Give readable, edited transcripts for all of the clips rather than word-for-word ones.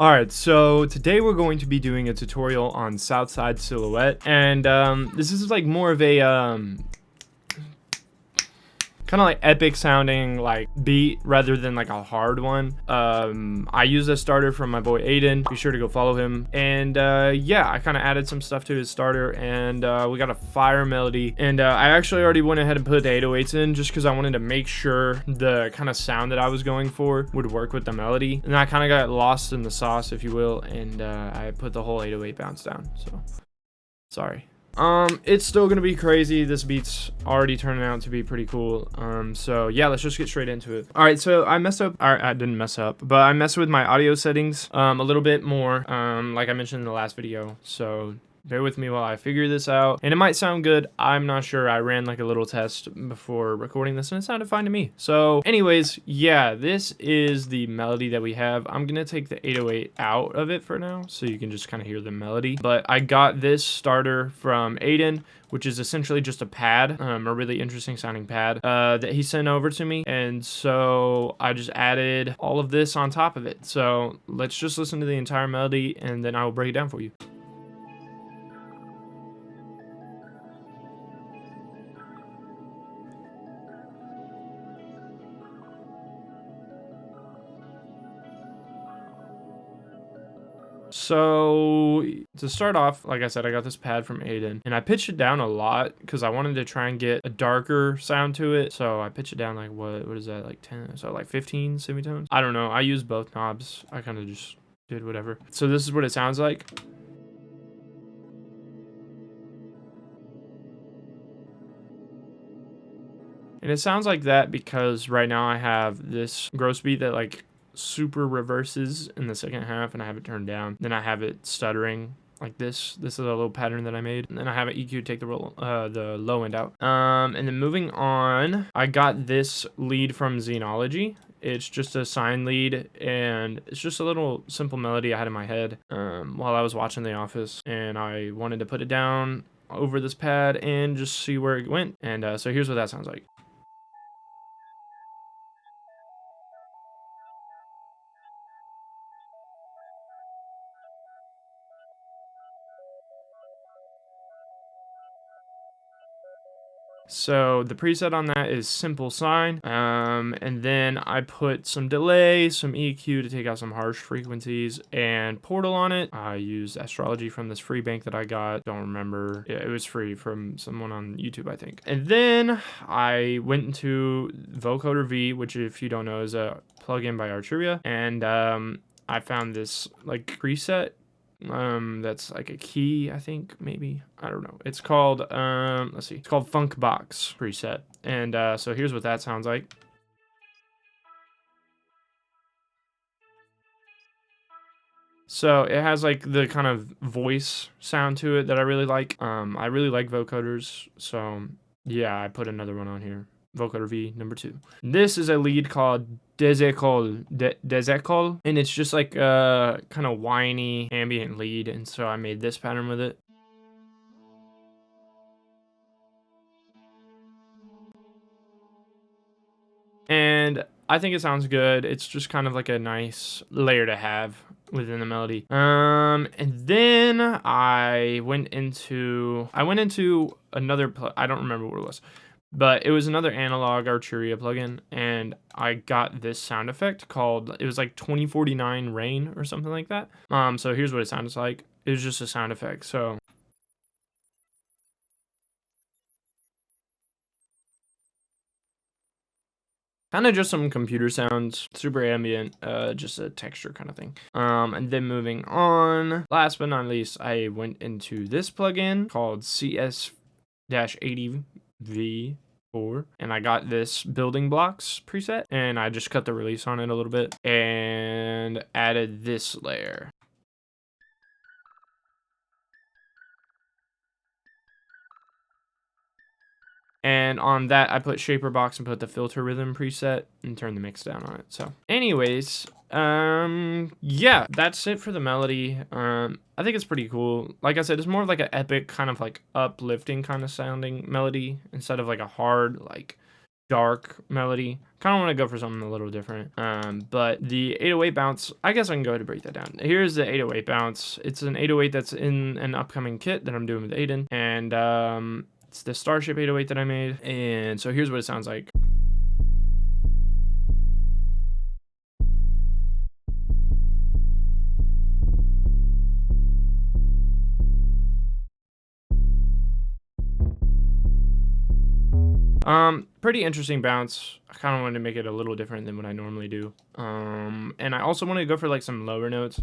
Alright, so today we're going to be doing a tutorial on Southsidesilhouette, and this is like more of a kind of like epic sounding like beat rather than like a hard one. I use a starter from my boy Aiden. Be sure to go follow him. And yeah, I kind of added some stuff to his starter, and we got a fire melody. And I actually already went ahead and put the 808s in just because I wanted to make sure the kind of sound that I was going for would work with the melody. And I kind of got lost in the sauce, if you will, and I put the whole 808 bounce down. So sorry. It's still gonna be crazy. This beat's already turning out to be pretty cool. So yeah, let's just get straight into it. All right, so I messed up, or I didn't mess up, but I messed with my audio settings a little bit more, like I mentioned in the last video. So bear with me while I figure this out. And it might sound good. I'm not sure. I ran like a little test before recording this and it sounded fine to me. So anyways, yeah, this is the melody that we have. I'm going to take the 808 out of it for now so you can just kind of hear the melody. But I got this starter from Aiden, which is essentially just a pad, a really interesting sounding pad that he sent over to me. And so I just added all of this on top of it. So let's just listen to the entire melody and then I will break it down for you. So to start off, like I said, I got this pad from Aiden and I pitched it down a lot because I wanted to try and get a darker sound to it. So I pitched it down like what is that, like 10, so like 15 semitones. I don't know. I used both knobs. I kind of just did whatever. So this is what it sounds like. And it sounds like that because right now I have this gross beat that like super reverses in the second half and I have it turned down. Then I have it stuttering like this. This is a little pattern that I made. And then I have an EQ take the low end out. And then moving on, I got this lead from Xenology. It's just a sine lead and it's just a little simple melody I had in my head while I was watching The Office, and I wanted to put it down over this pad and just see where it went. And so here's what that sounds like. So the preset on that is simple sine, and then I put some delay, some EQ to take out some harsh frequencies, and Portal on it. I used Astrology from this free bank that I got. Don't remember. Yeah, it was free from someone on YouTube, I think. And then I went into Vocoder V, which if you don't know is a plugin by Arturia, and I found this like preset that's like a key, I think, maybe, I don't know. It's called let's see, it's called Funk Box preset, and so here's what that sounds like. So it has like the kind of voice sound to it that I really like. I really like vocoders, so yeah, I put another one on here. Vocoder V number 2. This is a lead called Desécole, and it's just like a kind of whiny ambient lead, and so I made this pattern with it. And I think it sounds good. It's just kind of like a nice layer to have within the melody. And then I went into another I don't remember what it was. But it was another analog Arturia plugin, and I got this sound effect called, it was like 2049 Rain or something like that. So here's what it sounds like. It was just a sound effect. So kind of just some computer sounds, super ambient, just a texture kind of thing. And then moving on, last but not least, I went into this plugin called CS-80V4, and I got this building blocks preset, and I just cut the release on it a little bit and added this layer. And on that, I put Shaper Box and put the filter rhythm preset and turn the mix down on it. So anyways, yeah, that's it for the melody. I think it's pretty cool. Like I said, it's more of like an epic kind of like uplifting kind of sounding melody instead of like a hard, like dark melody. Kind of want to go for something a little different. But the 808 bounce, I guess I can go ahead and break that down. Here's the 808 bounce. It's an 808 that's in an upcoming kit that I'm doing with Aiden. And it's the Starship 808 that I made. And so here's what it sounds like. Pretty interesting bounce. I kind of wanted to make it a little different than what I normally do. And I also wanted to go for like some lower notes,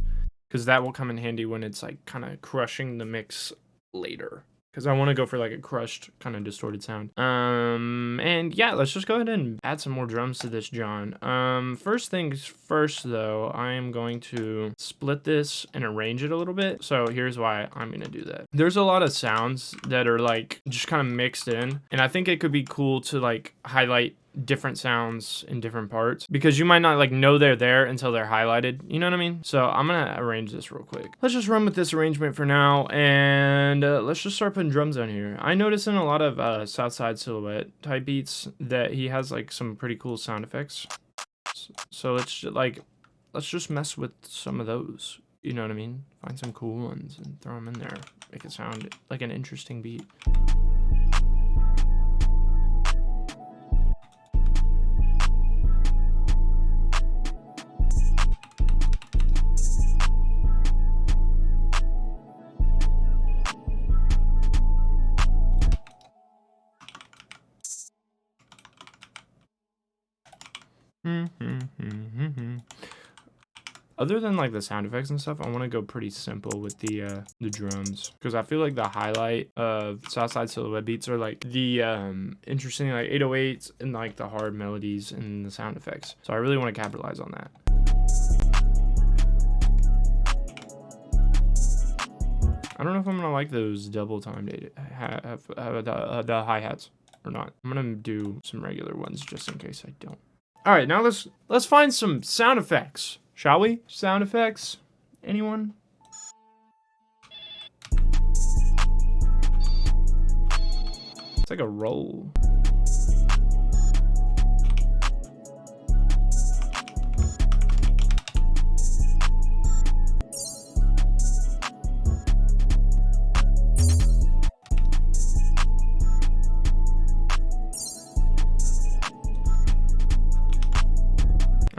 because that will come in handy when it's like kind of crushing the mix later. Because I want to go for like a crushed kind of distorted sound. And yeah, let's just go ahead and add some more drums to this John. First things first though, I am going to split this and arrange it a little bit. So here's why I'm going to do that. There's a lot of sounds that are like just kind of mixed in. And I think it could be cool to like highlight different sounds in different parts, because you might not like know they're there until they're highlighted, you know what I mean? So I'm gonna arrange this real quick. Let's just run with this arrangement for now, and let's just start putting drums on here. I noticed in a lot of Southside Silhouette type beats that he has like some pretty cool sound effects, so let's just mess with some of those, you know what I mean? Find some cool ones and throw them in there, make it sound like an interesting beat. Other than like the sound effects and stuff, I want to go pretty simple with the drums, because I feel like the highlight of Southside Silhouette beats are like the interesting like 808s and like the hard melodies and the sound effects. So I really want to capitalize on that. I don't know if I'm gonna like those double timed the hi-hats or not. I'm gonna do some regular ones just in case I don't. All right, now let's find some sound effects, shall we? Sound effects? Anyone? It's like a roll.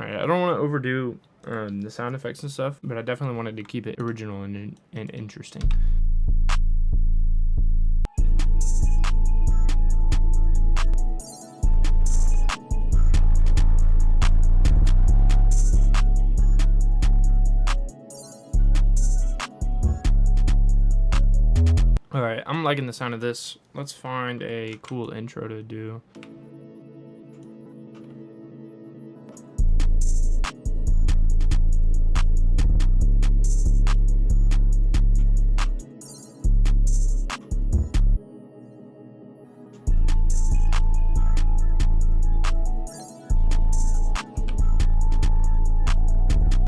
I don't want to overdo the sound effects and stuff, but I definitely wanted to keep it original and interesting. All right, I'm liking the sound of this. Let's find a cool intro to do.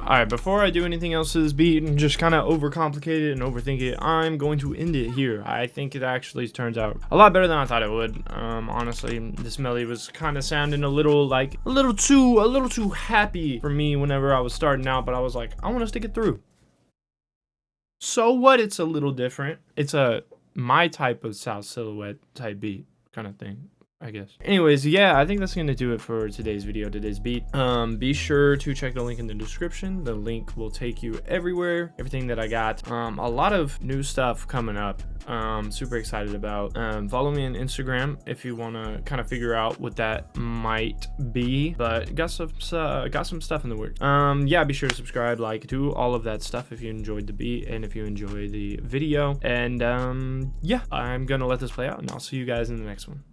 Alright, before I do anything else to this beat and just kind of overcomplicate it and overthink it, I'm going to end it here. I think it actually turns out a lot better than I thought it would. Honestly, this melody was kind of sounding a little too happy for me whenever I was starting out, but I was like, I want to stick it through. So what? It's a little different. It's my type of South Silhouette type beat kind of thing, I guess. Anyways, yeah, I think that's gonna do it for today's video, today's beat. Be sure to check the link in the description. The link will take you everywhere, everything that I got. A lot of new stuff coming up. Super excited about. Follow me on Instagram if you want to kind of figure out what that might be, but got some stuff in the works. Yeah, be sure to subscribe, like, do all of that stuff if you enjoyed the beat and if you enjoy the video. And yeah, I'm gonna let this play out, and I'll see you guys in the next one.